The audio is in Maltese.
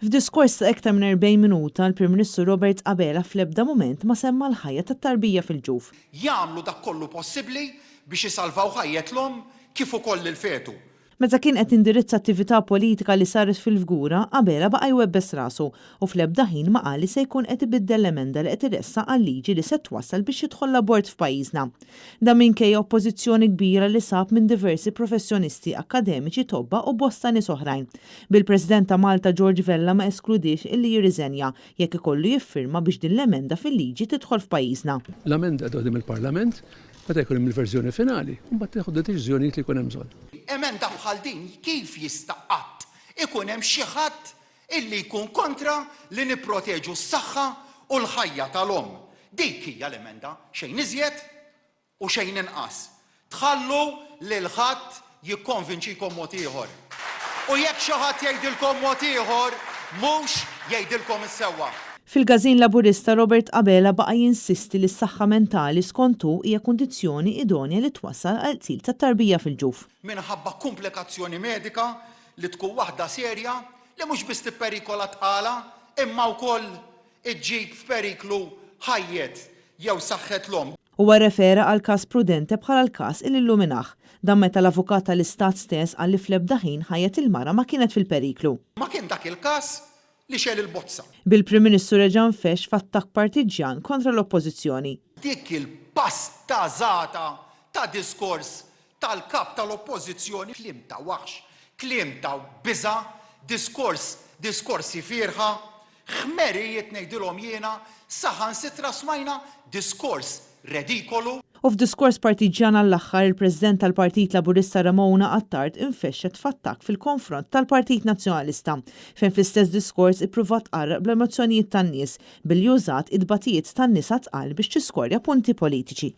F'diskors ta' iktar minn 40 minuta l-Prim Ministru Robert Abela fl-ebda mument ma semma l-ħajja tat-tarbija fil-ġuf. Jagħmlu dak kollu possibbli biex isalvaw ħajjetlhom kif ukoll il-fetu. Meta kien qed indirizza attività politika li saret fil-Fgura, Abela baqa' jwebbes rasu u fl-ebda ħin ma qal li se jkun qed ibiddel l-emenda li qed iressa għal-liġi li se twassal biex jidħol l-abort f'pajjiżna. Dan minkejja oppożizzjoni kbira li sab minn diversi professjonisti akademiċi tobba u bosta nies oħrajn. Bil-President ta' Malta George Vella ma eskludix illi jirriżenja jekk ikollu jiffirma biex din l-emenda fil-liġi tidħol f'pajjiżna. L-emenda qegħdin il-Parlament meta jkun hemm il-verżjoni finali, u mbagħad tieħu deċiżjonijiet li jkun hemm bżonn. Emenda bħal din kif jista' qatt ikun hemm xi ħadd illi jkun kontra li nipproteġu s-saħħa u l-ħajja tal-om. Dik hija l-emenda xejn iżjed u xejn inqas. Tħallu lil ħadd jikkonvinċikom mod ieħor. U jekk xi ħadd jgħidilkom mod ieħor, mhux jgħidilkom is-sewwa. Fil-Gażin Laburista Robert Abela baqa' jinsisti li s-saħħa mentali skontu hija kundizzjoni idonja li twassal għal qtil tat-tarbija fil-ġuf. Minħabba komplikazzjoni medika li tkun waħda serja li mhux biss tipperikola tqala imma wkoll iġġib f'periklu ħajjet jew saħħet l-om. Huwa refera għal każ Prudente bħala l-każ il illuminaħ. Dan meta l-avukat tal-Istat stess qal li fl-ebda ħin ħajjet il-mara ma kienet fil-periklu. Ma kien dak il-każ li xel il-bozza. Bil-Prim Ministru reġan fex f'attakk partiġjan kontra l-oppożizzjoni. Dik il-pastażata ta' diskors tal-kap tal-oppożizzjoni kliem ta' waħx, kliem ta' biża, diskorsi firħa, ħmerijiet ngħidilhom jiena, saħansitra smajna diskors redikolu. U f'diskors partiġjan għall-aħħar il-President tal-Partit Laburista Ramona Attard infexxet f'attakk fil-konfront tal-Partit Nazzjonalista fejn fl-istess diskors ippruvat tqarraq bl-emozzjonijiet tan-nies billi użat id-batijiet tan-nisa tqal biex tiskorja punti politiċi.